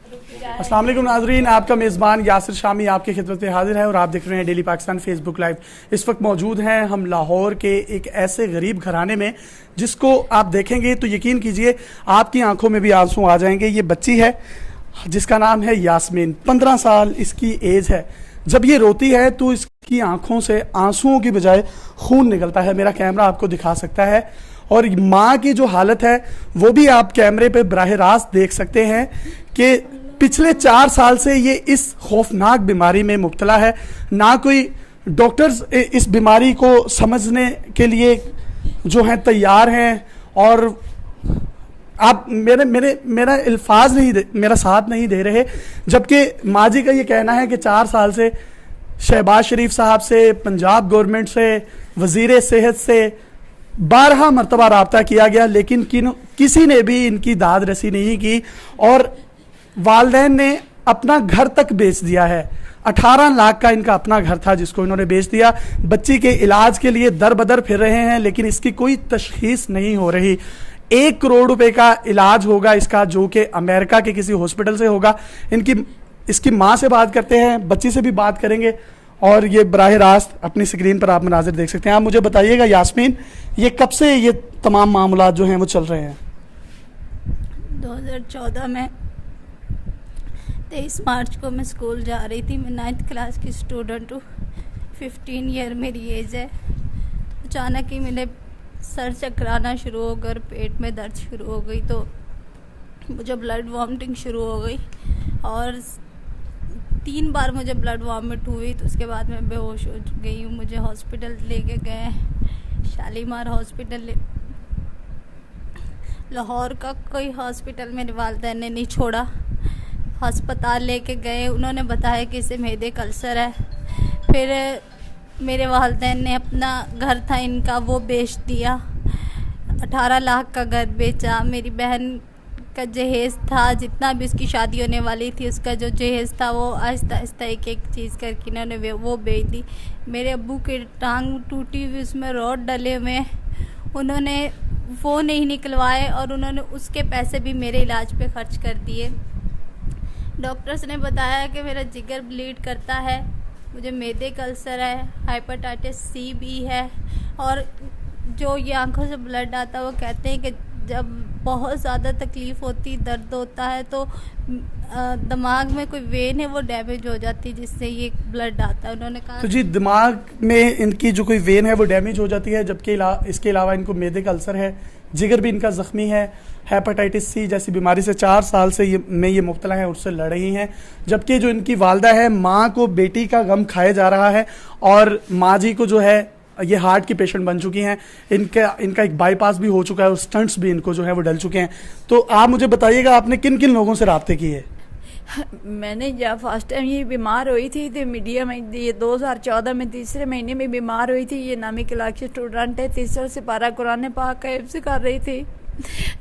अस्सलाम वालेकुम नाजरीन, आपका मेज़बान यासिर शामी आपकी खिदमत में हाजिर है और आप देख रहे हैं डेली पाकिस्तान फेसबुक लाइव। इस वक्त मौजूद हैं हम लाहौर के एक ऐसे गरीब घराने में जिसको आप देखेंगे तो यकीन कीजिए आपकी आंखों में भी आंसू आ जाएंगे। ये बच्ची है जिसका नाम है यास्मीन, 15 साल इसकी एज है। जब ये रोती है तो इसकी आंखों से आंसुओं की बजाय खून निकलता है। मेरा कैमरा आपको दिखा सकता है और माँ की जो हालत है वो भी आप कैमरे पे बराह रास्त देख सकते हैं कि पिछले 4 साल से ये इस खौफनाक बीमारी में मुब्तला है। ना कोई डॉक्टर्स इस बीमारी को समझने के लिए जो है तैयार हैं और आप मेरा अल्फाज नहीं मेरा साथ नहीं दे रहे। जबकि माँ जी का ये कहना है कि 4 साल से शहबाज शरीफ साहब से, पंजाब गवर्नमेंट से, वजीर सेहत से 12 मरतबा रब्ता किया गया, लेकिन किसी ने भी इनकी दाद रसी नहीं की और वालिदैन ने अपना घर तक बेच दिया है। 18 लाख का इनका अपना घर था जिसको इन्होंने बेच दिया। बच्ची के इलाज के लिए दर बदर फिर रहे हैं लेकिन इसकी कोई तशखीस नहीं हो रही। 1 करोड़ रुपए का इलाज होगा इसका, जो कि अमेरिका के किसी हॉस्पिटल से होगा। इसकी माँ से बात करते हैं, बच्ची से भी बात करेंगे और ये बराह रास्त अपनी स्क्रीन पर आप मनाजिर देख सकते हैं। आप मुझे बताइएगा यास्मीन, ये कब से ये तमाम मामला जो हैं वो चल रहे हैं? 2014 में 23 मार्च को मैं स्कूल जा रही थी। मैं 9th क्लास की स्टूडेंट हूँ, 15 ईयर मेरी एज है। अचानक ही मेरे सर चकराना शुरू हो गया, पेट में दर्द शुरू हो गई, तो मुझे ब्लड वॉमिटिंग शुरू हो गई और 3 बार मुझे ब्लड वॉमिट हुई। तो उसके बाद मैं बेहोश हो गई हूँ। मुझे हॉस्पिटल लेके गए, शालीमार हॉस्पिटल, लाहौर का कोई हॉस्पिटल मेरे वालिदैन ने नहीं छोड़ा। अस्पताल लेके गए, उन्होंने बताया कि इसे मैदे का अल्सर है। फिर मेरे वालिदैन ने अपना घर था इनका वो बेच दिया, 18 लाख का घर बेचा। मेरी बहन का जहेज़ था, जितना भी उसकी शादी होने वाली थी उसका जो जहेज़ था वो आहिस्ता आहिस्ता एक एक चीज़ करके इन्होंने वो बेच दी। मेरे अब्बू की टांग टूटी हुई, उसमें रॉड डले हुए, उन्होंने वो नहीं निकलवाए और उन्होंने उसके पैसे भी मेरे इलाज पे खर्च कर दिए। डॉक्टर्स ने बताया कि मेरा जिगर ब्लीड करता है, मुझे मैदे का अल्सर है, हेपेटाइटिस सी भी है और जो ये आंखों से ब्लड आता है वो कहते हैं कि जब बहुत ज़्यादा तकलीफ़ होती, दर्द होता है तो दिमाग में कोई वेन है वो डैमेज हो जाती है जिससे ये ब्लड आता है। उन्होंने कहा तो जी दिमाग में इनकी जो कोई वेन है वो डैमेज हो जाती है, जबकि इसके अलावा इनको मैदे का अल्सर है, जिगर भी इनका ज़ख्मी है, हेपेटाइटिस सी जैसी बीमारी से 4 साल से ये मुब्तला है, उससे लड़ रही हैं। जबकि जो इनकी वालदा है, माँ को बेटी का गम खाया जा रहा है और माँ जी को जो है ये हार्ट की पेशेंट बन चुकी हैं। इनका एक बाईपास भी हो चुका है और स्टंट्स भी इनको जो है वो डल चुके हैं। तो आप मुझे बताइएगा आपने किन किन लोगों से राब्ते किए? मैंने जब फर्स्ट टाइम ये बीमार हुई थी तो मीडिया में ये 2014 में 3रे महीने में बीमार हुई थी। ये नामी क्लास की स्टूडेंट है, 3 से 12 कुरान पाक का हिफ्ज़ कर रही थी।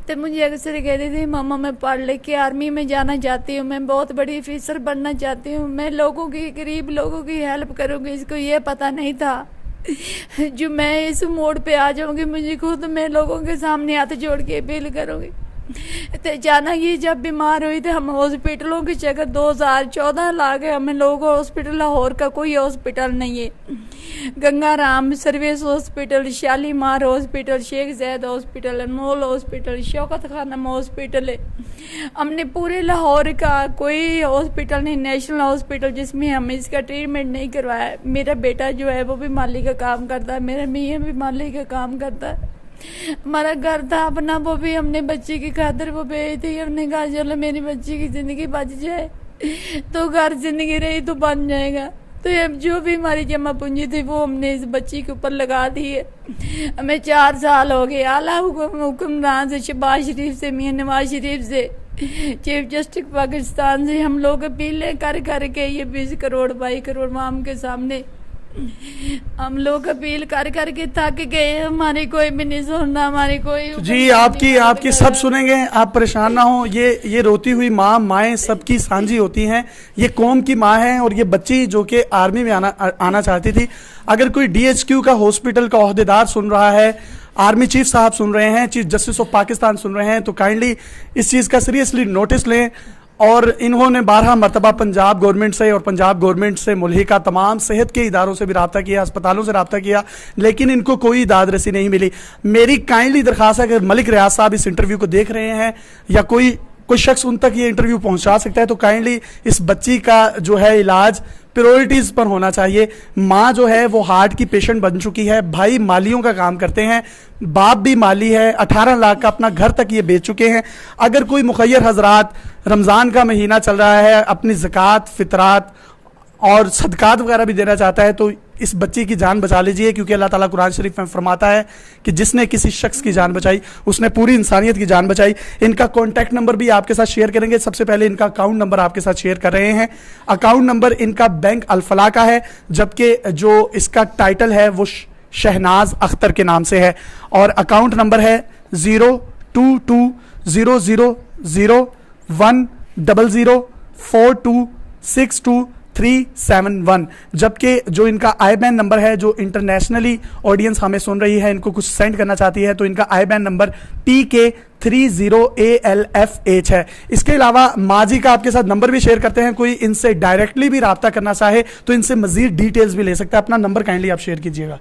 तो मुझे अक्सर कहती थी मम्मा मैं पढ़ लिख के आर्मी में जाना चाहती हूँ, मैं बहुत बड़ी ऑफिसर बनना चाहती हूँ, मैं लोगों की, गरीब लोगों की हेल्प करूँगी। इसको ये पता नहीं था जो मैं इस मोड़ पे आ जाऊँगी, मुझे खुद मैं लोगों के सामने हाथ जोड़ के अपील करूँगी। तो अचानक ये जब बीमार हुई थी, हम हॉस्पिटलों के चक्कर 2014 लागे हमें लोग हॉस्पिटल, लाहौर का कोई हॉस्पिटल नहीं है। Gangaram service hospital, Shalimar hospital, Sheikh Zayed hospital, Anmol hospital, Shaukat Khanum hospital है। हमने पूरे लाहौर का कोई हॉस्पिटल नहीं, नेशनल हॉस्पिटल जिसमें हम इसका ट्रीटमेंट नहीं करवाया। मेरा बेटा जो है वो भी माली का काम करता है, मेरा मियाँ भी माली का काम करता है। हमारा घर था अपना, वो भी हमने बच्ची की खातिर वो बेच दी। हमने कहा चलो मेरी बच्ची की जिंदगी बच जाए तो घर जिंदगी रही तो बन जाएगा। तो अब जो भी हमारी जमा पूंजी थी वो हमने इस बच्ची के ऊपर लगा दी है। हमें 4 साल हो गए आला हुक्मरान से, शहबाज शरीफ से, मियां नवाज शरीफ से, चीफ जस्टिस पाकिस्तान से हम लोग अपीलें कर करके ये 20 करोड़ 22 करोड़ माम के सामने हम लोग अपील कर करके थक गए। हमारी कोई भी नहीं सुनना, हमारी कोई जी आपकी सब सुनेंगे, आप परेशान ना हो। ये रोती हुई माएँ सबकी सांझी होती हैं। ये कौम की माँ है और ये बच्ची जो कि आर्मी में आना चाहती थी। अगर कोई DHQ का हॉस्पिटल का ओहदेदार सुन रहा है, आर्मी चीफ साहब सुन रहे हैं, चीफ जस्टिस ऑफ पाकिस्तान सुन रहे हैं, तो काइंडली इस चीज़ का सीरियसली नोटिस लें और इन्होंने 12 मरतबा पंजाब गवर्नमेंट से और पंजाब गवर्नमेंट से मुल्हिका तमाम सेहत के इदारों से भी रब्ता किया, अस्पतालों से रब्ता किया, लेकिन इनको कोई दाद रसी नहीं मिली। मेरी काइंडली दरख्वास्त है कि मलिक रियाज साहब इस इंटरव्यू को देख रहे हैं या कोई शख्स उन तक ये इंटरव्यू पहुंचा सकता है, तो काइंडली इस बच्ची का जो है इलाज प्रायोरिटीज पर होना चाहिए। माँ जो है वो हार्ट की पेशेंट बन चुकी है, भाई मालियों का काम करते हैं, बाप भी माली है, 18 लाख का अपना घर तक ये बेच चुके हैं। अगर कोई मुखय्यर हजरात रमज़ान का महीना चल रहा है, अपनी ज़कात, फितरात और सदकात वगैरह भी देना चाहता है, तो इस बच्ची की जान बचा लीजिए, क्योंकि अल्लाह ताला कुरान शरीफ में फरमाता है कि जिसने किसी शख्स की जान बचाई उसने पूरी इंसानियत की जान बचाई। इनका कॉन्टैक्ट नंबर भी आपके साथ शेयर करेंगे। सबसे पहले इनका अकाउंट नंबर आपके साथ शेयर कर रहे हैं। अकाउंट नंबर इनका बैंक अल-फलाह का है, जबकि जो इसका टाइटल है वो शहनाज अख्तर के नाम से है, और अकाउंट नंबर है 022000100426237 जबकि जो इनका IBAN नंबर है, जो इंटरनेशनली ऑडियंस हमें सुन रही है, इनको कुछ सेंड करना चाहती है, तो इनका IBAN नंबर TK30ALFH है। इसके अलावा माजी का आपके साथ नंबर भी शेयर करते हैं, कोई इनसे डायरेक्टली भी रब्ता करना चाहे तो इनसे मजीद डिटेल्स भी ले सकता है। अपना नंबर काइंडली आप शेयर कीजिएगा।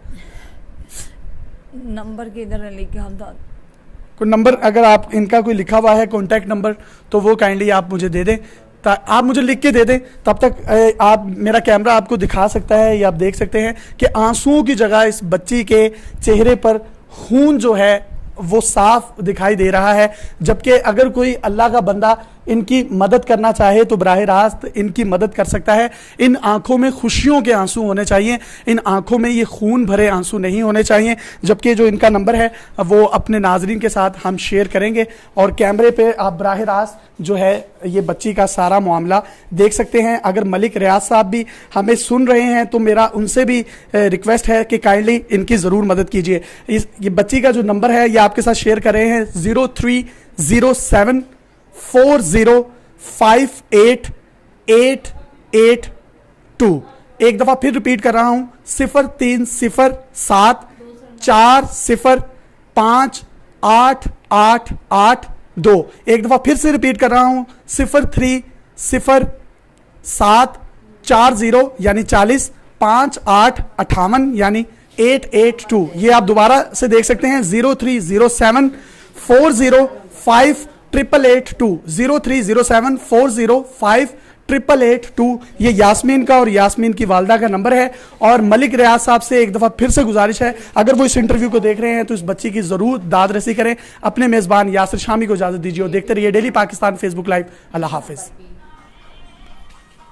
नंबर किधर लिखा था? कोई नंबर अगर आप इनका कोई लिखा हुआ है कॉन्टैक्ट नंबर, तो वो काइंडली आप मुझे दे दें, आप मुझे लिख के दे दें। तब तक आप मेरा कैमरा आपको दिखा सकता है, या आप देख सकते हैं कि आंसुओं की जगह इस बच्ची के चेहरे पर खून जो है वो साफ दिखाई दे रहा है। जबकि अगर कोई अल्लाह का बंदा इनकी मदद करना चाहे तो बराह रास्त इनकी मदद कर सकता है। इन आंखों में खुशियों के आंसू होने चाहिए, इन आंखों में ये खून भरे आंसू नहीं होने चाहिए। जबकि जो इनका नंबर है वो अपने नाजरीन के साथ हम शेयर करेंगे, और कैमरे पे आप बराह रास्त जो है ये बच्ची का सारा मामला देख सकते हैं। अगर मलिक रियाज साहब भी हमें सुन रहे हैं तो मेरा उनसे भी रिक्वेस्ट है कि काइंडली इनकी ज़रूर मदद कीजिए। ये बच्ची का जो नंबर है ये आपके साथ शेयर कर रहे हैं 0307488882। एक दफा फिर रिपीट कर रहा हूं 030740588882। एक दफा फिर से रिपीट कर रहा हूं 030740 यानी 40 5858 यानी 882। ये आप दोबारा से देख सकते हैं 030740588882 030740588882। ये यास्मीन का और यास्मीन की वालदा का नंबर है। और मलिक रियाज साहब से एक दफ़ा फिर से गुजारिश है, अगर वो इस इंटरव्यू को देख रहे हैं तो इस बच्ची की ज़रूर दाद रसी करें। अपने मेज़बान यासिर शामी को इजाज़त दीजिए और देखते रहिए डेली पाकिस्तान फेसबुक लाइव। अल्लाह हाफिज़।